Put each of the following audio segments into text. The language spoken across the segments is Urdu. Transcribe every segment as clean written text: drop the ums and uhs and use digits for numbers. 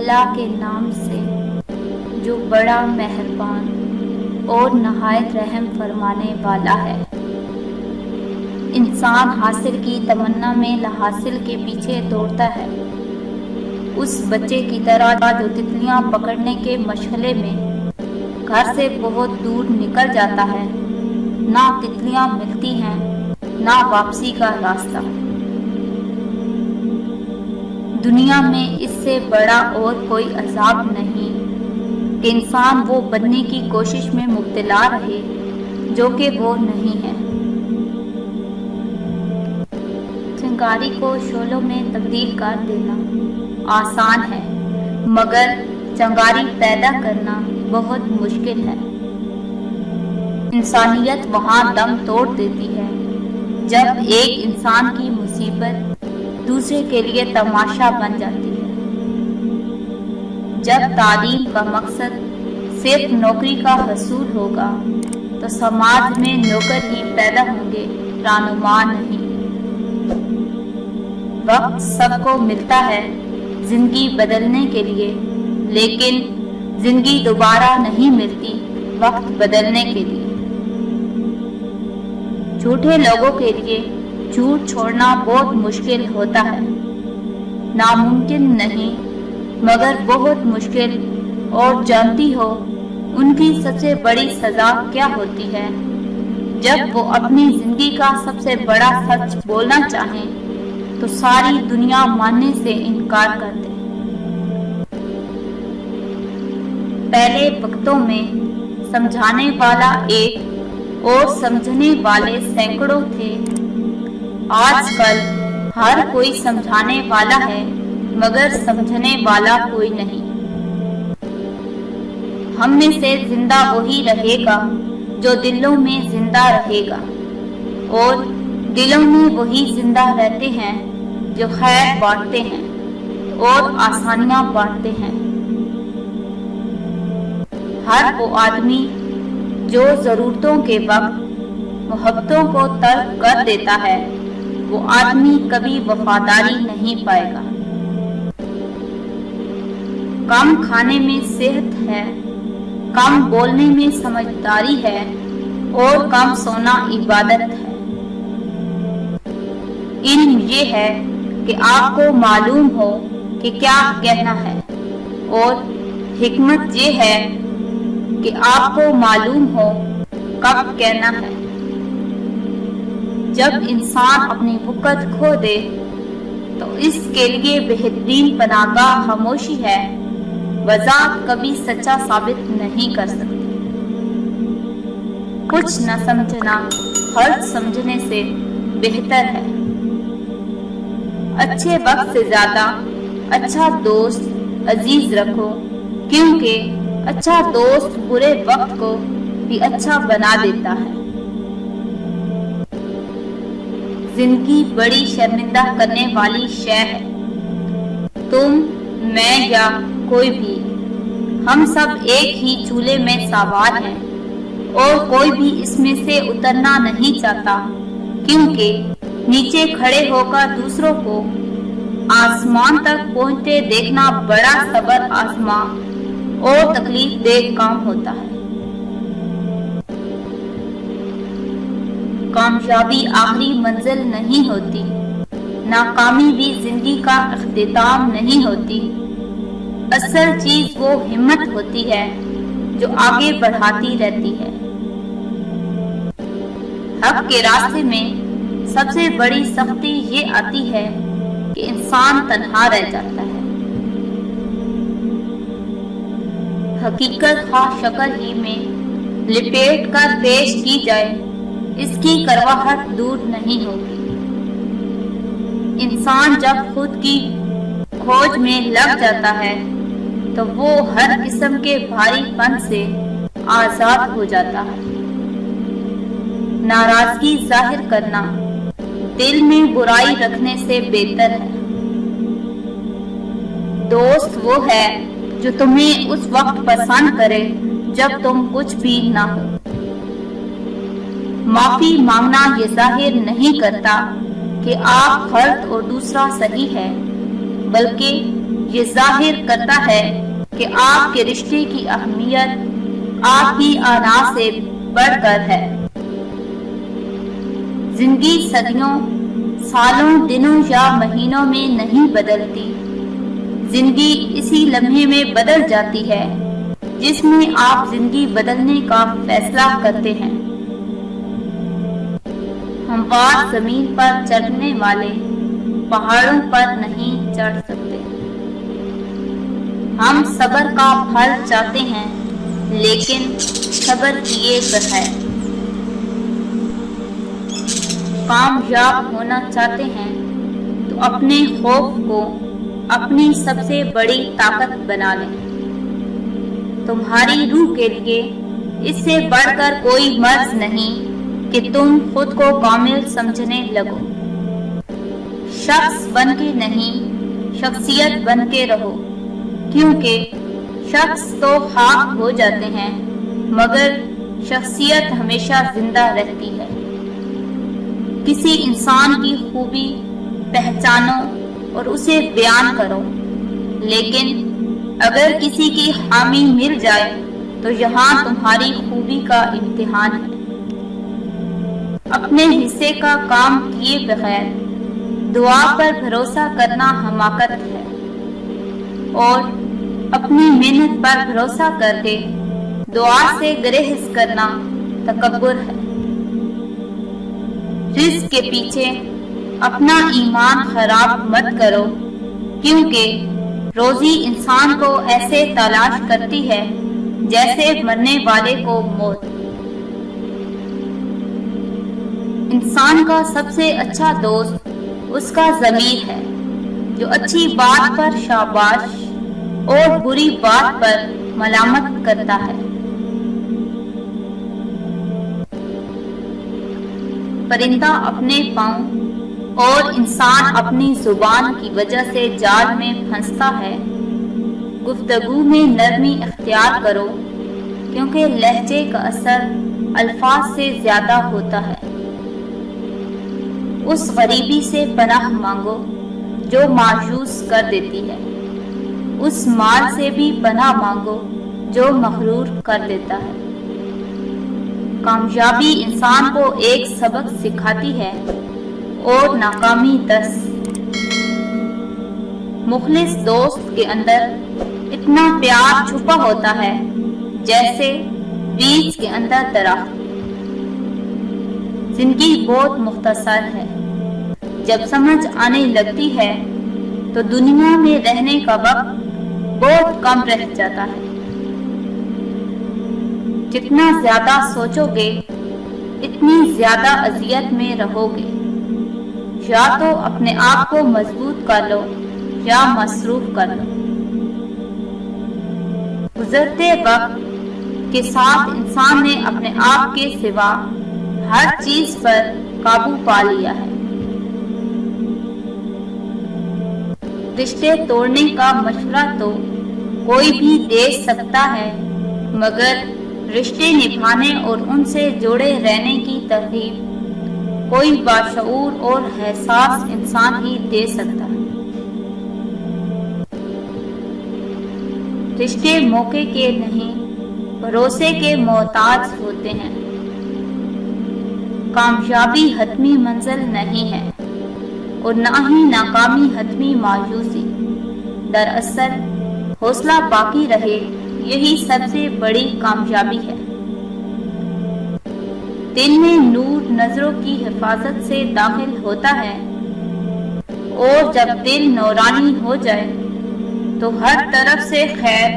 اللہ کے نام سے جو بڑا مہربان اور نہایت رحم فرمانے والا ہے۔ انسان حاصل کی تمنا میں لاحاصل کے پیچھے دوڑتا ہے، اس بچے کی طرح جو تتلیاں پکڑنے کے مشغلے میں گھر سے بہت دور نکل جاتا ہے، نہ تتلیاں ملتی ہیں نہ واپسی کا راستہ۔ دنیا میں اس سے بڑا اور کوئی عذاب نہیں کہ انسان وہ بننے کی کوشش میں مبتلا رہے جو کہ وہ نہیں ہے۔ چنگاری کو شعلوں میں تبدیل کر دینا آسان ہے، مگر چنگاری پیدا کرنا بہت مشکل ہے۔ انسانیت وہاں دم توڑ دیتی ہے جب ایک انسان کی مصیبت دوسرے کے لیے تماشا بن جاتی ہے۔ جب تعلیم کا مقصد صرف نوکری کا حصول ہوگا تو سماج میں نوکر ہی پیدا ہوں گے، رہنما نہیں۔ وقت سب کو ملتا ہے زندگی بدلنے کے لیے، لیکن زندگی دوبارہ نہیں ملتی وقت بدلنے کے لیے۔ جھوٹے لوگوں کے لیے جھوٹ چھوڑنا بہت مشکل ہوتا ہے، ناممکن نہیں مگر بہت مشکل۔ اور جانتی ہو ان کی سب سے بڑی سزا کیا ہوتی ہے؟ جب وہ اپنی زندگی کا سب سے بڑا سچ بولنا چاہیں تو ساری دنیا ماننے سے انکار کر دے۔ پہلے وقتوں میں سمجھانے والا ایک اور سمجھنے والے سینکڑوں تھے، آج کل ہر کوئی سمجھانے والا ہے مگر سمجھنے والا کوئی نہیں۔ ہم میں سے زندہ وہی رہے گا جو دلوں میں زندہ رہے گا، اور دلوں میں وہی زندہ رہتے ہیں جو خیر بانٹتے ہیں اور آسانیاں بانٹتے ہیں۔ ہر وہ آدمی جو ضرورتوں کے وقت محبتوں کو ترک کر دیتا ہے، وہ آدمی کبھی وفاداری نہیں پائے گا۔ کم کھانے میں صحت ہے، کم بولنے میں سمجھداری ہے، اور کم سونا عبادت ہے۔ علم یہ ہے کہ آپ کو معلوم ہو کہ کیا کہنا ہے، اور حکمت یہ ہے کہ آپ کو معلوم ہو کب کہنا ہے۔ جب انسان اپنی وقت کھو دے تو اس کے لیے بہترین پناہگاہ خاموشی ہے، وضاحت کبھی سچا ثابت نہیں کر سکتی۔ کچھ نہ سمجھنا غلط سمجھنے سے بہتر ہے۔ اچھے وقت سے زیادہ اچھا دوست عزیز رکھو، کیونکہ اچھا دوست برے وقت کو بھی اچھا بنا دیتا ہے۔ زندگی بڑی شرمندہ کرنے والی شے ہے۔ تم، میں یا کوئی بھی، ہم سب ایک ہی چولہے میں سوار ہیں، اور کوئی بھی اس میں سے اترنا نہیں چاہتا، کیونکہ نیچے کھڑے ہو کر دوسروں کو آسمان تک پہنچتے دیکھنا بڑا صبر آزما اور تکلیف دہ کام ہوتا ہے۔ کامیابی آخری منزل نہیں ہوتی، ناکامی بھی زندگی کا اختتام نہیں ہوتی۔ اصل چیز وہ ہمت ہوتی ہے جو آگے بڑھاتی رہتی ہے۔ حق کے راستے میں سب سے بڑی سختی یہ آتی ہے کہ انسان تنہا رہ جاتا ہے۔ حقیقت خواہ شکل ہی میں لپیٹ کر پیش کی جائے، اس کی کرواہٹ دور نہیں ہوگی۔ انسان جب خود کی کھوج میں لگ جاتا ہے تو وہ ہر قسم کے بھاری پن سے آزاد ہو جاتا ہے۔ ناراضگی ظاہر کرنا دل میں برائی رکھنے سے بہتر ہے۔ دوست وہ ہے جو تمہیں اس وقت پسند کرے جب تم کچھ بھی نہ ہو۔ معافی مانگنا یہ ظاہر نہیں کرتا کہ آپ غلط اور دوسرا صحیح ہے، بلکہ یہ ظاہر کرتا ہے کہ آپ کے رشتے کی اہمیت آپ کی آنا سے بڑھ کر ہے۔ زندگی صدیوں، سالوں، دنوں یا مہینوں میں نہیں بدلتی، زندگی اسی لمحے میں بدل جاتی ہے جس میں آپ زندگی بدلنے کا فیصلہ کرتے ہیں۔ ہموار زمین پر چلنے والے پہاڑوں پر نہیں چڑھ سکتے۔ ہم صبر کا پھل چاہتے ہیں لیکن صبر کیے بغیر۔ کامیاب ہونا چاہتے ہیں تو اپنے خوف کو اپنی سب سے بڑی طاقت بنا لیں۔ تمہاری روح کے لیے اس سے بڑھ کر کوئی مرض نہیں کہ تم خود کو کامل سمجھنے لگو۔ شخص بن کے نہیں، شخصیت بن کے رہو، کیونکہ شخص تو خاک ہو جاتے ہیں مگر شخصیت ہمیشہ زندہ رہتی ہے۔ کسی انسان کی خوبی پہچانو اور اسے بیان کرو، لیکن اگر کسی کی خامی مل جائے تو یہاں تمہاری خوبی کا امتحان ہے۔ اپنے حصے کا کام کیے بغیر دعا پر بھروسہ کرنا حماقت ہے، اور اپنی محنت پر بھروسہ کر کے دعا سے گریز کرنا تکبر ہے۔ رزق کے پیچھے اپنا ایمان خراب مت کرو، کیونکہ روزی انسان کو ایسے تلاش کرتی ہے جیسے مرنے والے کو موت۔ انسان کا سب سے اچھا دوست اس کا ضمیر ہے، جو اچھی بات پر شاباش اور بری بات پر ملامت کرتا ہے۔ پرندہ اپنے پاؤں اور انسان اپنی زبان کی وجہ سے جال میں پھنستا ہے۔ گفتگو میں نرمی اختیار کرو، کیونکہ لہجے کا اثر الفاظ سے زیادہ ہوتا ہے۔ اس غریبی سے پناہ مانگو جو مایوس کر دیتی ہے، اس مال سے بھی پناہ مانگو جو مغرور کر دیتا ہے۔ کامیابی انسان کو ایک سبق سکھاتی ہے اور ناکامی 10۔ مخلص دوست کے اندر اتنا پیار چھپا ہوتا ہے جیسے بیج کے اندر درخت۔ زندگی بہت مختصر ہے، جب سمجھ آنے لگتی ہے تو دنیا میں رہنے کا وقت بہت کم رہ جاتا ہے۔ جتنا زیادہ سوچو گے اتنی زیادہ اذیت میں رہو گے۔ یا تو اپنے آپ کو مضبوط کر لو یا مصروف کر لو۔ گزرتے وقت کے ساتھ انسان نے اپنے آپ کے سوا ہر چیز پر قابو پا لیا ہے۔ رشتے توڑنے کا مشورہ تو کوئی بھی دے سکتا ہے، مگر رشتے نبھانے اور ان سے جڑے رہنے کی ترغیب کوئی باشعور اور حساس انسان ہی دے سکتا ہے۔ رشتے موقع کے نہیں، بھروسے کے محتاج ہوتے ہیں۔ کامیابی حتمی منزل نہیں ہے اور نہ ہی ناکامی حتمی مایوسی۔ دراصل حوصلہ باقی رہے یہی سب سے بڑی کامیابی ہے۔ دل میں نور نظروں کی حفاظت سے داخل ہوتا ہے، اور جب دل نورانی ہو جائے تو ہر طرف سے خیر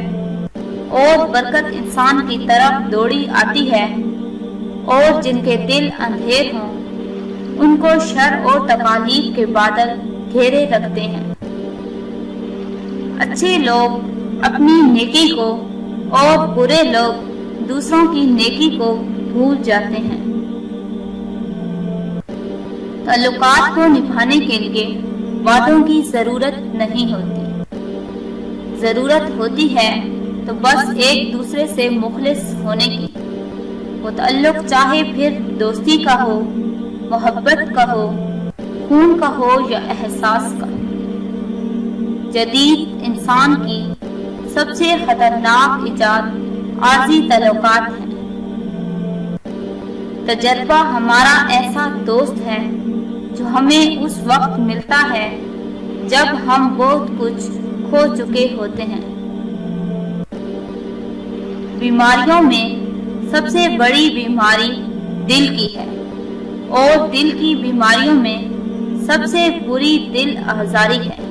اور برکت انسان کی طرف دوڑی آتی ہے، اور جن کے دل اندھیر ہوں ان کو شر اور تکالیف کے بادل گھیرے رکھتے ہیں۔ اچھے لوگ اپنی نیکی کو اور برے لوگ دوسروں کی نیکی کو بھول جاتے ہیں۔ تعلقات کو نبھانے کے لیے وعدوں کی ضرورت نہیں ہوتی، ضرورت ہوتی ہے تو بس ایک دوسرے سے مخلص ہونے کی۔ وہ تعلق چاہے پھر دوستی کا ہو، محبت کا ہو، خون کا ہو یا احساس کا۔ جدید انسان کی سب سے خطرناک ایجاد عارضی تعلقات ہیں۔ تجربہ ہمارا ایسا دوست ہے جو ہمیں اس وقت ملتا ہے جب ہم بہت کچھ کھو چکے ہوتے ہیں۔ بیماریوں میں سب سے بڑی بیماری دل کی ہے، اور دل کی بیماریوں میں سب سے بری دل آزاری ہے۔